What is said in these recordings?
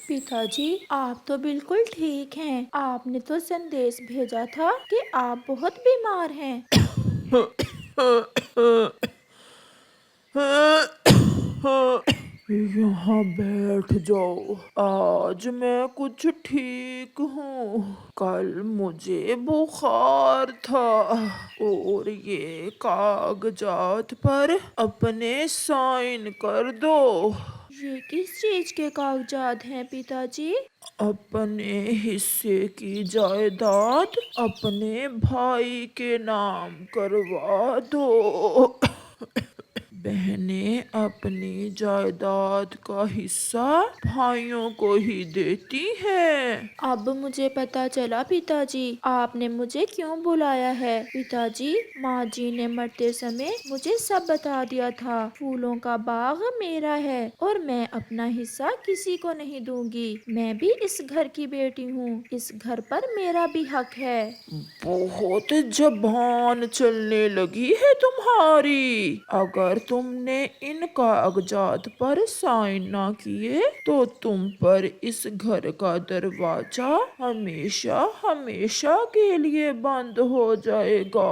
पिताजी, आप तो बिल्कुल ठीक हैं। आपने तो संदेश भेजा था कि आप बहुत बीमार हैं। यहाँ बैठ जाओ। आज मैं कुछ ठीक हूँ। कल मुझे बुखार था और ये कागजात पर अपने साइन कर दो। ये किस चीज के कागजात हैं पिताजी? अपने हिस्से की जायदाद अपने भाई के नाम करवा दो। बहनें अपनी जायदाद का हिस्सा भाइयों को ही देती हैं। अब मुझे पता चला पिताजी, आपने मुझे क्यों बुलाया है। पिताजी, माँ जी ने मरते समय मुझे सब बता दिया था। फूलों का बाग मेरा है और मैं अपना हिस्सा किसी को नहीं दूंगी। मैं भी इस घर की बेटी हूँ, इस घर पर मेरा भी हक है। बहुत जबान चलने लगी है तुम्हारी। अगर तुमने इन कागजात पर साइन ना किए तो तुम पर इस घर का दरवाजा हमेशा हमेशा के लिए बंद हो जाएगा।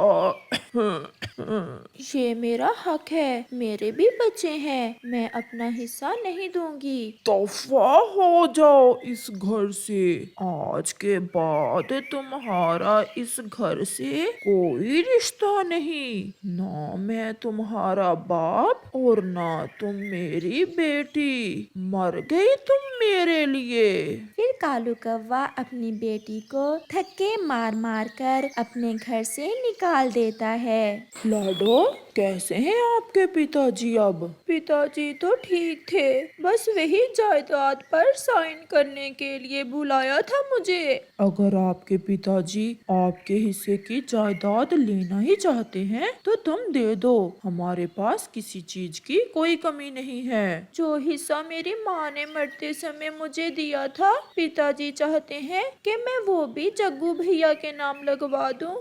ये मेरा हक है, मेरे भी बच्चे हैं, मैं अपना हिस्सा नहीं दूंगी। दफा हो जाओ इस घर से। आज के बाद तुम्हारा इस घर से कोई रिश्ता नहीं। ना मैं तुम्हारा बाप और ना तुम मेरी बेटी। मर गई तुम मेरे लिए। फिर कालू कौवा अपनी बेटी को धक्के मार मार कर अपने घर से निकाल देता है। लाडो, कैसे हैं आपके पिताजी अब? पिताजी तो ठीक थे, बस वही जायदाद पर साइन करने के लिए बुलाया था मुझे। अगर आपके पिताजी आपके हिस्से की जायदाद लेना ही चाहते हैं तो तुम दे दो। हमारे पास किसी चीज की कोई कमी नहीं है। जो हिस्सा मेरी माँ ने मरते समय मुझे दिया था, पिताजी चाहते हैं कि मैं वो भी जग्गू भैया के नाम लगवा दूं।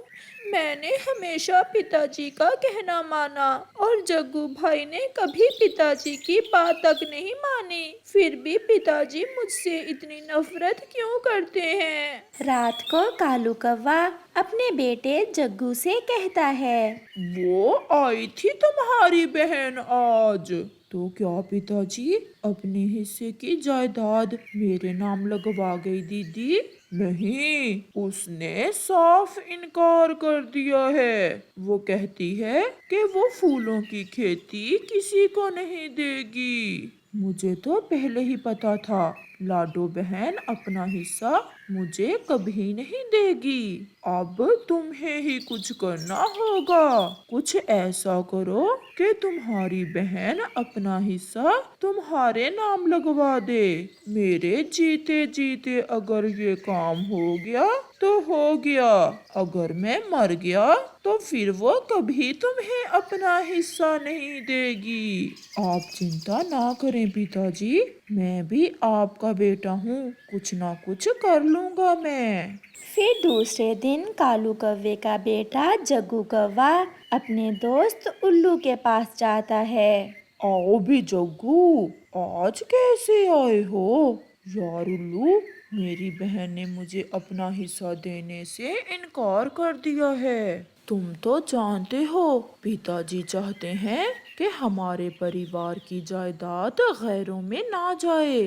मैंने हमेशा पिताजी का कहना माना और जग्गू भाई ने कभी पिताजी की बात तक नहीं मानी। फिर भी पिताजी मुझसे इतनी नफरत क्यों करते हैं। रात को कालू कौवा अपने बेटे जग्गू से कहता है, वो आई थी तुम्हारी बहन आज। तो क्या पिताजी अपने हिस्से की जायदाद मेरे नाम लगवा गई दीदी? नहीं, उसने साफ इनकार कर दिया है। वो कहती है कि वो फूलों की खेती किसी को नहीं देगी। मुझे तो पहले ही पता था लाडो बहन अपना हिस्सा मुझे कभी नहीं देगी। अब तुम्हें ही कुछ करना होगा। कुछ ऐसा करो कि तुम्हारी बहन अपना हिस्सा तुम्हारे नाम लगवा दे। मेरे जीते जीते अगर ये काम हो गया तो हो गया। अगर मैं मर गया तो फिर वो कभी तुम्हें अपना हिस्सा नहीं देगी। आप चिंता ना करें पिताजी, मैं भी आपका बेटा हूँ, कुछ ना कुछ कर लूँगा मैं। फिर दूसरे दिन कालू कौवे का बेटा जग्गू कौवा अपने दोस्त उल्लू के पास जाता है। आओ भी जग्गू, आज कैसे आए हो? यार उल्लू, मेरी बहन ने मुझे अपना हिस्सा देने से इनकार कर दिया है। तुम तो जानते हो पिताजी चाहते हैं कि हमारे परिवार की जायदाद गैरों में ना जाए।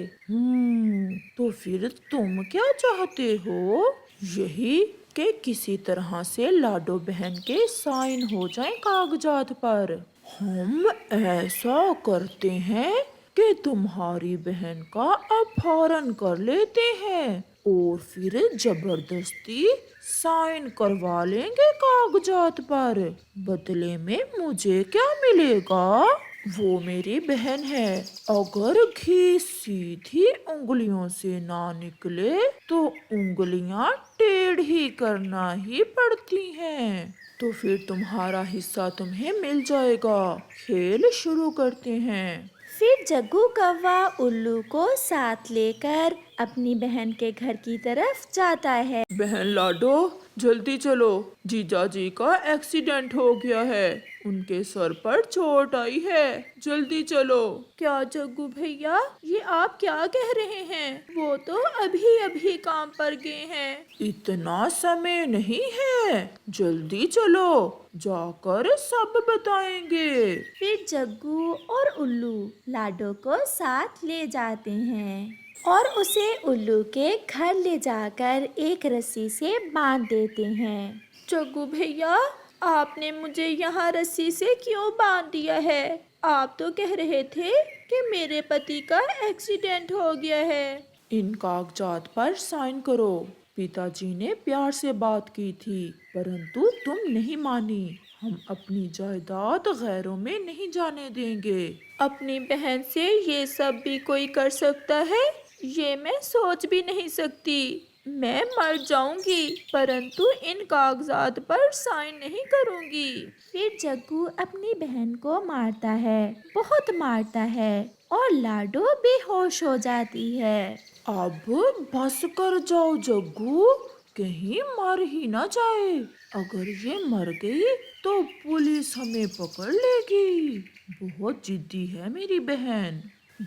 तो फिर तुम क्या चाहते हो? यही कि किसी तरह से लाडो बहन के साइन हो जाएं कागजात पर। हम ऐसा करते हैं कि तुम्हारी बहन का अपहरण कर लेते हैं और फिर जबरदस्ती साइन करवा लेंगे कागजात पर। बदले में मुझे क्या मिलेगा? वो मेरी बहन है। अगर घी सीधी उंगलियों से ना निकले तो उंगलियां टेढ़ी ही करना ही पड़ती हैं। तो फिर तुम्हारा हिस्सा तुम्हें मिल जाएगा। खेल शुरू करते हैं। फिर जग्गू कौवा उल्लू को साथ लेकर अपनी बहन के घर की तरफ जाता है। बहन लाडो, जल्दी चलो, जीजा जी का एक्सीडेंट हो गया है। उनके सर पर चोट आई है, जल्दी चलो। क्या जग्गू भैया, ये आप क्या कह रहे हैं? वो तो अभी अभी काम पर गए हैं। इतना समय नहीं है, जल्दी चलो, जाकर सब बताएंगे। फिर जग्गू और उल्लू लाडो को साथ ले जाते हैं और उसे उल्लू के घर ले जाकर एक रस्सी से बांध देते हैं। जग्गू भैया, आपने मुझे यहाँ रस्सी से क्यों बांध दिया है? आप तो कह रहे थे कि मेरे पति का एक्सीडेंट हो गया है। इन कागजात पर साइन करो। पिताजी ने प्यार से बात की थी, परंतु तुम नहीं मानी। हम अपनी जायदाद गैरों में नहीं जाने देंगे। अपनी बहन से ये सब भी कोई कर सकता है? ये मैं सोच भी नहीं सकती। मैं मर जाऊंगी, परंतु इन कागजात पर साइन नहीं करूंगी। फिर जग्गू अपनी बहन को मारता है, बहुत मारता है और लाडो बेहोश हो जाती है। अब बस कर जाओ जग्गू, कहीं मर ही ना जाए। अगर ये मर गई तो पुलिस हमें पकड़ लेगी। बहुत जिद्दी है मेरी बहन।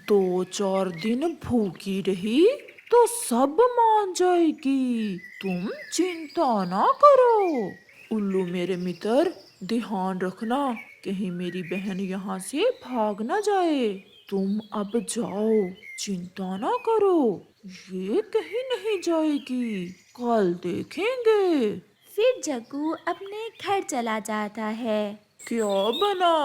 2-4 दिन भूखी रही तो सब मान जाएगी। तुम चिंता ना करो। उल्लू मेरे मित्र, ध्यान रखना, कहीं मेरी बहन यहाँ से भाग ना जाए। तुम अब जाओ, चिंता ना करो, ये कहीं नहीं जाएगी, कल देखेंगे। फिर जग्गू अपने घर चला जाता है। क्या बना?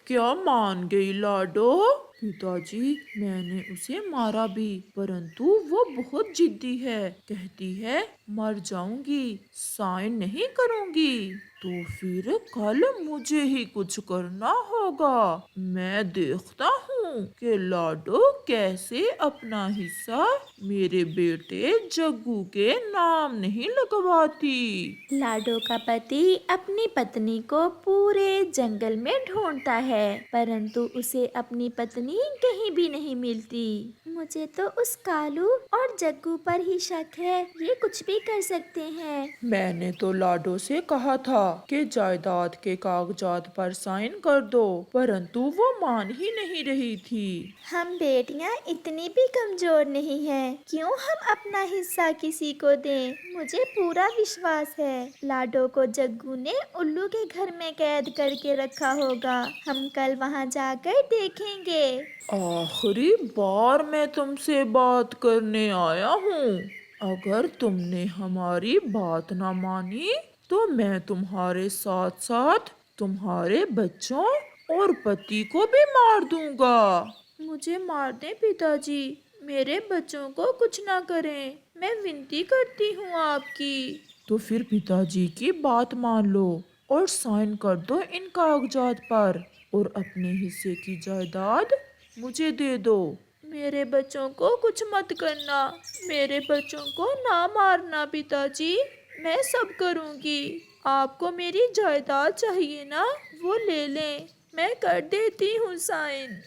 क्या मान गई लाडो? पिताजी, मैंने उसे मारा भी, परंतु वो बहुत जिद्दी है। कहती है मर जाऊंगी, साइन नहीं करूंगी। तो फिर कल मुझे ही कुछ करना होगा। मैं देखता हूँ कि लाडो कैसे अपना हिस्सा मेरे बेटे जग्गू के नाम नहीं लगवाती। लाडो का पति अपनी पत्नी को पूरे जंगल में ढूंढता है, परंतु उसे अपनी पत्नी कहीं भी नहीं मिलती। मुझे तो उस कालू और जग्गू पर ही शक है, ये कुछ भी कर सकते हैं। मैंने तो लाडो से कहा था कि जायदाद के कागजात पर साइन कर दो, परंतु वो मान ही नहीं रही थी। हम बेटियां इतनी भी कमजोर नहीं हैं, क्यों हम अपना हिस्सा किसी को दें। मुझे पूरा विश्वास है लाडो को जग्गू ने उल्लू के घर में कैद करके रखा होगा। हम कल वहां जाकर देखेंगे। आखिरी बार मैं तुमसे बात करने आया हूँ। अगर तुमने हमारी बात ना मानी तो मैं तुम्हारे साथ साथ तुम्हारे बच्चों और पति को भी मार दूंगा। मुझे मार दें पिताजी, मेरे बच्चों को कुछ ना करें, मैं विनती करती हूँ आपकी। तो फिर पिताजी की बात मान लो और साइन कर दो इन कागजात पर, और अपने हिस्से की जायदाद मुझे दे दो। मेरे बच्चों को कुछ मत करना, मेरे बच्चों को ना मारना पिताजी, मैं सब करूँगी। आपको मेरी जायदाद चाहिए ना, वो ले लें, मैं कर देती हूँ साइन।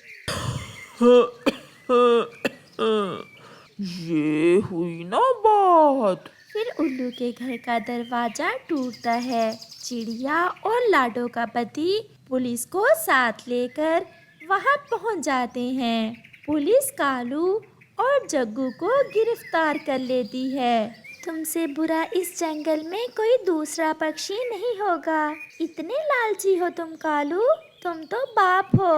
ये हुई ना बात। फिर उल्लू के घर का दरवाजा टूटता है। चिड़िया और लाडो का पति पुलिस को साथ लेकर वहां पहुंच जाते हैं। पुलिस कालू और जग्गू को गिरफ्तार कर लेती है। तुमसे बुरा इस जंगल में कोई दूसरा पक्षी नहीं होगा। इतने लालची हो तुम कालू, तुम तो बाप हो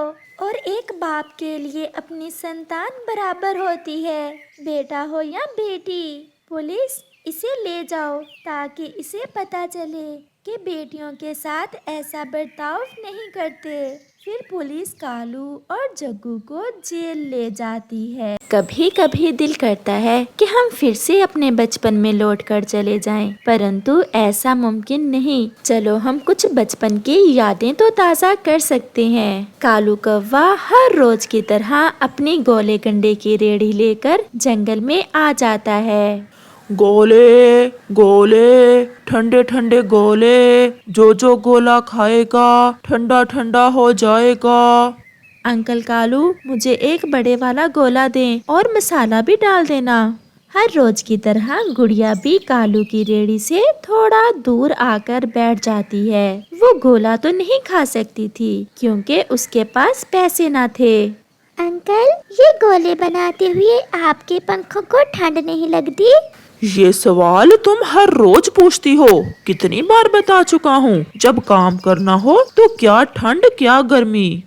और एक बाप के लिए अपनी संतान बराबर होती है, बेटा हो या बेटी। पुलिस, इसे ले जाओ ताकि इसे पता चले कि बेटियों के साथ ऐसा बर्ताव नहीं करते। फिर पुलिस कालू और जग्गू को जेल ले जाती है। कभी कभी दिल करता है कि हम फिर से अपने बचपन में लौट कर चले जाएं, परंतु ऐसा मुमकिन नहीं। चलो हम कुछ बचपन की यादें तो ताज़ा कर सकते हैं। कालू कौवा हर रोज की तरह अपनी गोले कंडे की रेड़ी लेकर जंगल में आ जाता है। गोले गोले, ठंडे ठंडे गोले, जो गोला खाएगा ठंडा ठंडा हो जाएगा। अंकल कालू, मुझे एक बड़े वाला गोला दें और मसाला भी डाल देना। हर रोज की तरह गुड़िया भी कालू की रेहड़ी से थोड़ा दूर आकर बैठ जाती है। वो गोला तो नहीं खा सकती थी क्योंकि उसके पास पैसे न थे। अंकल, ये गोले बनाते हुए आपके पंखों को ठंड नहीं लगती? ये सवाल तुम हर रोज पूछती हो। कितनी बार बता चुका हूँ, जब काम करना हो तो क्या ठंड क्या गर्मी।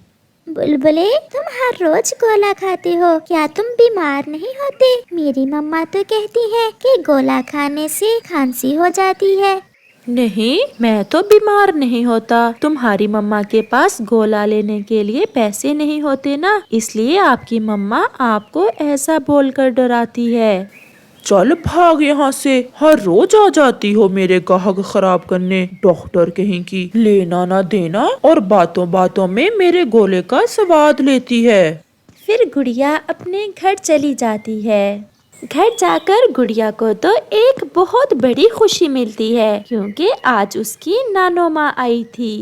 बुलबुले, तुम हर रोज गोला खाते हो, क्या तुम बीमार नहीं होते? मेरी मम्मा तो कहती है कि गोला खाने से खांसी हो जाती है। नहीं, मैं तो बीमार नहीं होता। तुम्हारी मम्मा के पास गोला लेने के लिए पैसे नहीं होते ना, इसलिए आपकी मम्मा आपको ऐसा बोलकर डराती है। चल भाग यहाँ से, हर रोज आ जाती हो मेरे गाहक खराब करने। डॉक्टर कहीं की, लेना ना देना और बातों बातों में मेरे गोले का स्वाद लेती है। फिर गुड़िया अपने घर चली जाती है। घर जाकर गुड़िया को तो एक बहुत बड़ी खुशी मिलती है क्योंकि आज उसकी नानो माँ आई थी।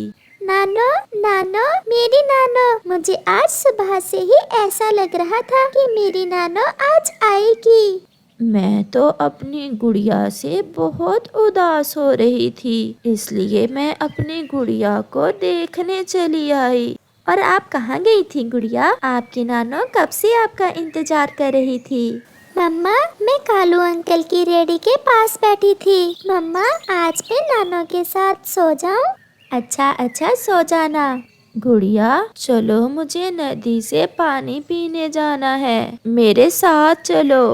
नानो, नानो, मेरी नानो, मुझे आज सुबह से ही ऐसा लग रहा था कि मेरी नानो आज आएगी। मैं तो अपनी गुड़िया से बहुत उदास हो रही थी, इसलिए मैं अपनी गुड़िया को देखने चली आई। और आप कहाँ गई थी गुड़िया? आपकी नानो कब से आपका इंतजार कर रही थी। मम्मा, मैं कालू अंकल की रेहड़ी के पास बैठी थी। मम्मा, आज मैं नानो के साथ सो जाऊं? अच्छा, सो जाना। गुड़िया, चलो, मुझे नदी से पानी पीने जाना है, मेरे साथ चलो।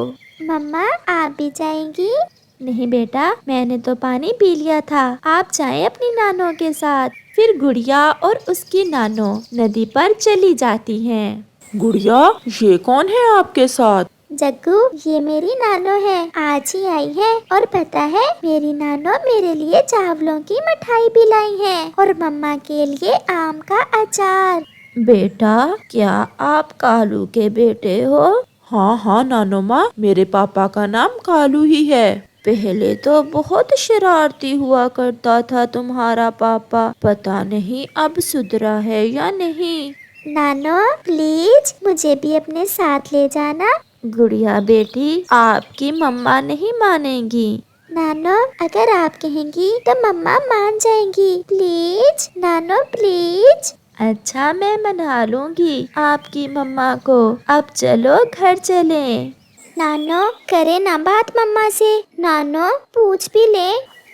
मम्मा, आप भी जाएंगी? नहीं बेटा, मैंने तो पानी पी लिया था, आप जाएं अपनी नानो के साथ। फिर गुड़िया और उसकी नानो नदी पर चली जाती हैं। गुड़िया, ये कौन है आपके साथ? जग्गू, ये मेरी नानो है, आज ही आई है। और पता है, मेरी नानो मेरे लिए चावलों की मिठाई भी लाई है और मम्मा के लिए आम का अचार। बेटा, क्या आप कालू के बेटे हो? हाँ नानो माँ, मेरे पापा का नाम कालू ही है। पहले तो बहुत शरारती हुआ करता था तुम्हारा पापा, पता नहीं अब सुधरा है या नहीं। नानो, प्लीज मुझे भी अपने साथ ले जाना। गुड़िया बेटी, आपकी मम्मा नहीं मानेगी। नानो, अगर आप कहेंगी तो मम्मा मान जाएंगी। प्लीज नानो, प्लीज। अच्छा, मैं मना लूंगी आपकी मम्मा को। अब चलो घर चलें। नानो, करे ना बात मम्मा से। नानो, पूछ भी ले।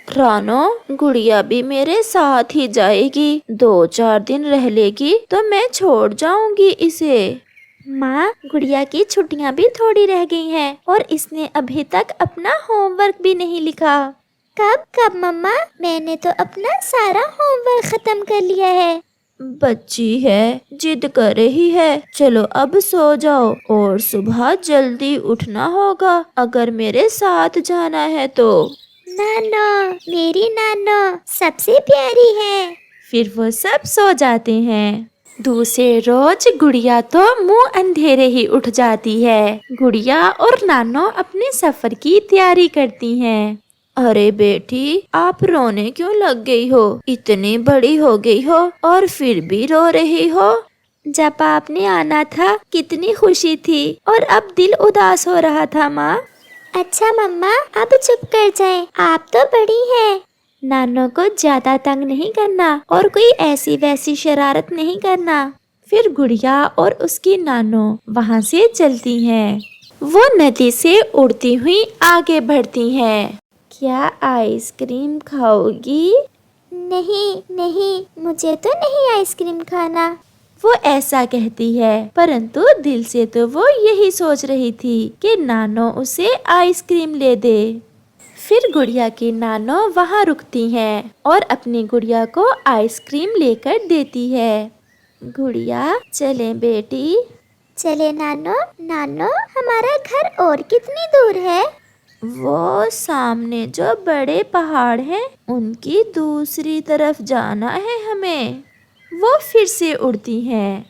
रानो, गुड़िया भी मेरे साथ ही जाएगी, 2-4 दिन रह लेगी तो मैं छोड़ जाऊंगी इसे। माँ, गुड़िया की छुट्टियाँ भी थोड़ी रह गई हैं और इसने अभी तक अपना होमवर्क भी नहीं लिखा। कब कब मम्मा, मैंने तो अपना सारा होमवर्क खत्म कर लिया है। बच्ची है, जिद कर रही है। चलो अब सो जाओ और सुबह जल्दी उठना होगा अगर मेरे साथ जाना है तो। नानो, मेरी नानो सबसे प्यारी है। फिर वो सब सो जाते हैं। दूसरे रोज गुड़िया तो मुंह अंधेरे ही उठ जाती है। गुड़िया और नानो अपने सफर की तैयारी करती हैं। अरे बेटी, आप रोने क्यों लग गई हो? इतनी बड़ी हो गई हो और फिर भी रो रही हो। जब आपने आना था कितनी खुशी थी और अब दिल उदास हो रहा था। माँ, अच्छा मम्मा, अब चुप कर जाएं, आप तो बड़ी हैं। नानो को ज्यादा तंग नहीं करना और कोई ऐसी वैसी शरारत नहीं करना। फिर गुड़िया और उसकी नानो वहाँ से चलती हैं। वो नदी से उड़ती हुई आगे बढ़ती हैं। क्या आइसक्रीम खाओगी? नहीं नहीं, मुझे तो नहीं आइसक्रीम खाना। वो ऐसा कहती है, परंतु दिल से तो वो यही सोच रही थी कि नानो उसे आइसक्रीम ले दे। फिर गुड़िया की नानो वहाँ रुकती हैं और अपनी गुड़िया को आइसक्रीम लेकर देती है। गुड़िया, चले बेटी। चले नानो। नानो, हमारा घर और कितनी दूर है? वो सामने जो बड़े पहाड़ हैं उनकी दूसरी तरफ जाना है हमें। वो फिर से उड़ती हैं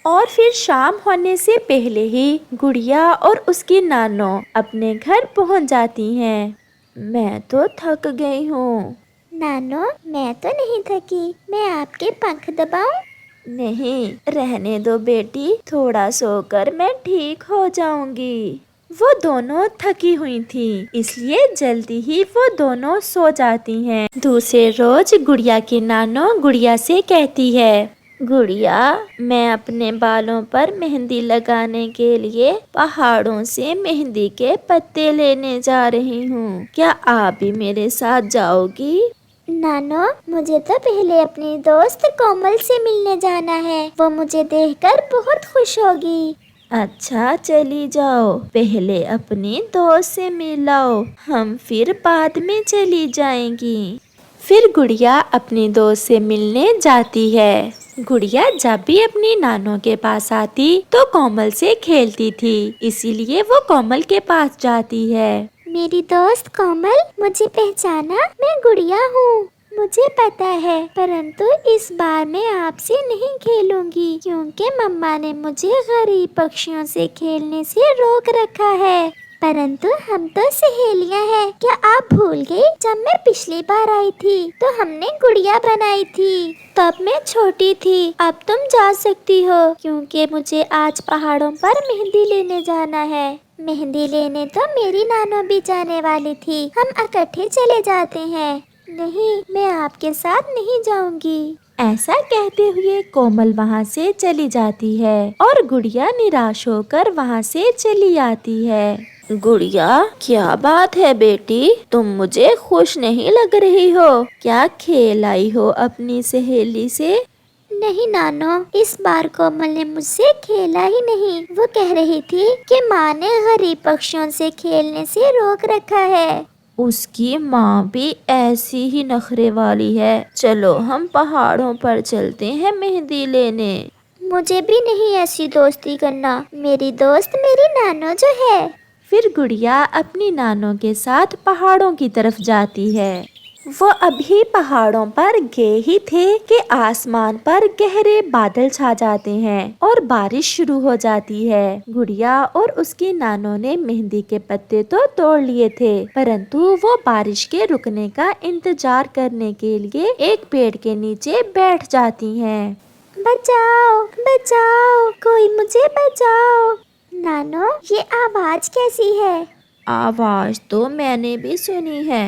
और फिर शाम होने से पहले ही गुड़िया और उसकी नानो अपने घर पहुंच जाती हैं। मैं तो थक गई हूँ। नानो, मैं तो नहीं थकी, मैं आपके पंख दबाऊं? नहीं, रहने दो बेटी, थोड़ा सोकर मैं ठीक हो जाऊंगी। वो दोनों थकी हुई थी, इसलिए जल्दी ही वो दोनों सो जाती हैं। दूसरे रोज गुड़िया की नानो गुड़िया से कहती है, गुड़िया, मैं अपने बालों पर मेहंदी लगाने के लिए पहाड़ों से मेहंदी के पत्ते लेने जा रही हूँ। क्या आप भी मेरे साथ जाओगी? नानो, मुझे तो पहले अपनी दोस्त कोमल से मिलने जाना है। वो मुझे देखकर बहुत खुश होगी। अच्छा, चली जाओ, पहले अपनी दोस्त से मिलाओ, हम फिर बाद में चली जाएंगी। फिर गुड़िया अपनी दोस्त से मिलने जाती है। गुड़िया जब भी अपनी नानो के पास आती तो कोमल से खेलती थी, इसीलिए वो कोमल के पास जाती है। मेरी दोस्त कोमल, मुझे पहचाना? मैं गुड़िया हूँ। मुझे पता है, परंतु इस बार मैं आपसे नहीं खेलूंगी क्योंकि मम्मा ने मुझे गरीब पक्षियों से खेलने से रोक रखा है। परंतु हम तो सहेलियां हैं। क्या आप भूल गई? जब मैं पिछली बार आई थी तो हमने गुड़िया बनाई थी। तब मैं छोटी थी। अब तुम जा सकती हो क्योंकि मुझे आज पहाड़ों पर मेहंदी लेने जाना है। मेहंदी लेने तो मेरी नानो भी जाने वाली थी। हम इकट्ठे चले जाते हैं। नहीं, मैं आपके साथ नहीं जाऊंगी। ऐसा कहते हुए कोमल वहाँ से चली जाती है और गुड़िया निराश होकर वहाँ से चली आती है। गुड़िया, क्या बात है बेटी, तुम मुझे खुश नहीं लग रही हो? क्या खेल आई हो अपनी सहेली से? नहीं नानो, इस बार कोमल ने मुझसे खेला ही नहीं। वो कह रही थी कि माँ ने गरीब पक्षियों से खेलने से रोक रखा है। उसकी माँ भी ऐसी ही नखरे वाली है। चलो हम पहाड़ों पर चलते हैं मेहंदी लेने। मुझे भी नहीं ऐसी दोस्ती करना। मेरी दोस्त मेरी नानो जो है। फिर गुड़िया अपनी नानो के साथ पहाड़ों की तरफ जाती है। वो अभी पहाड़ों पर गए ही थे कि आसमान पर गहरे बादल छा जाते हैं और बारिश शुरू हो जाती है। गुड़िया और उसकी नानो ने मेहंदी के पत्ते तो तोड़ लिए थे, परंतु वो बारिश के रुकने का इंतजार करने के लिए एक पेड़ के नीचे बैठ जाती हैं। बचाओ, बचाओ, कोई मुझे बचाओ। नानो, ये आवाज कैसी है? आवाज तो मैंने भी सुनी है।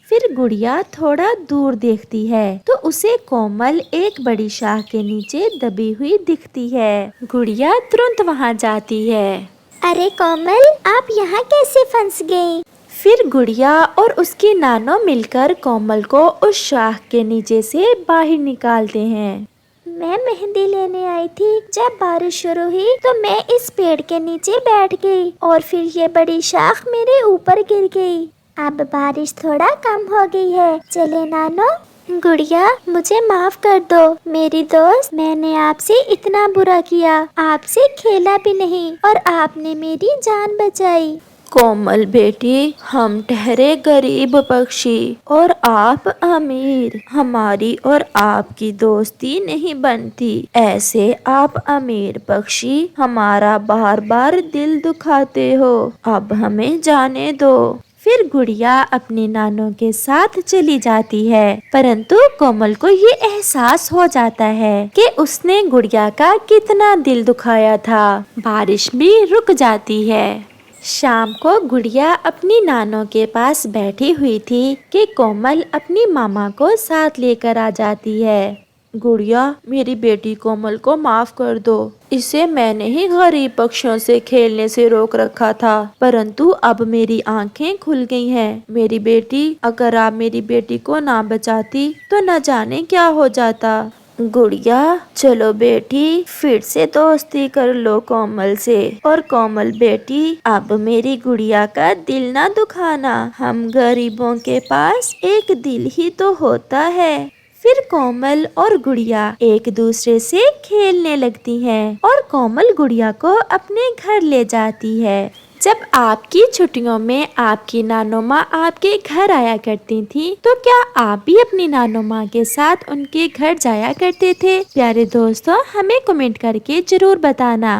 फिर गुड़िया थोड़ा दूर देखती है तो उसे कोमल एक बड़ी शाख के नीचे दबी हुई दिखती है। गुड़िया तुरंत वहाँ जाती है। अरे कोमल, आप यहाँ कैसे फंस गई? फिर गुड़िया और उसकी नानो मिलकर कोमल को उस शाख के नीचे से बाहर निकालते हैं। मैं मेहंदी लेने आई थी। जब बारिश शुरू हुई तो मैं इस पेड़ के नीचे बैठ गई और फिर ये बड़ी शाख मेरे ऊपर गिर गई। अब बारिश थोड़ा कम हो गई है। चले नानो। गुड़िया, मुझे माफ कर दो मेरी दोस्त। मैंने आपसे इतना बुरा किया, आपसे खेला भी नहीं और आपने मेरी जान बचाई। कोमल बेटी, हम ठहरे गरीब पक्षी और आप अमीर। हमारी और आपकी दोस्ती नहीं बनती। ऐसे आप अमीर पक्षी हमारा बार बार दिल दुखाते हो। अब हमें जाने दो। फिर गुड़िया अपनी नानों के साथ चली जाती है, परंतु कोमल को ये एहसास हो जाता है कि उसने गुड़िया का कितना दिल दुखाया था। बारिश भी रुक जाती है। शाम को गुड़िया अपनी नानों के पास बैठी हुई थी कि कोमल अपनी मामा को साथ लेकर आ जाती है। गुड़िया, मेरी बेटी कोमल को माफ कर दो। इसे मैंने ही गरीब पक्षियों से खेलने से रोक रखा था, परंतु अब मेरी आंखें खुल गई हैं। मेरी बेटी, अगर आप मेरी बेटी को ना बचाती तो न जाने क्या हो जाता। गुड़िया, चलो बेटी, फिर से दोस्ती कर लो कोमल से। और कोमल बेटी, अब मेरी गुड़िया का दिल ना दुखाना। हम गरीबों के पास एक दिल ही तो होता है। फिर कोमल और गुड़िया एक दूसरे से खेलने लगती हैं और कोमल गुड़िया को अपने घर ले जाती है। जब आपकी छुट्टियों में आपकी नानो माँ आपके घर आया करती थी, तो क्या आप भी अपनी नानो माँ के साथ उनके घर जाया करते थे? प्यारे दोस्तों, हमें कमेंट करके जरूर बताना।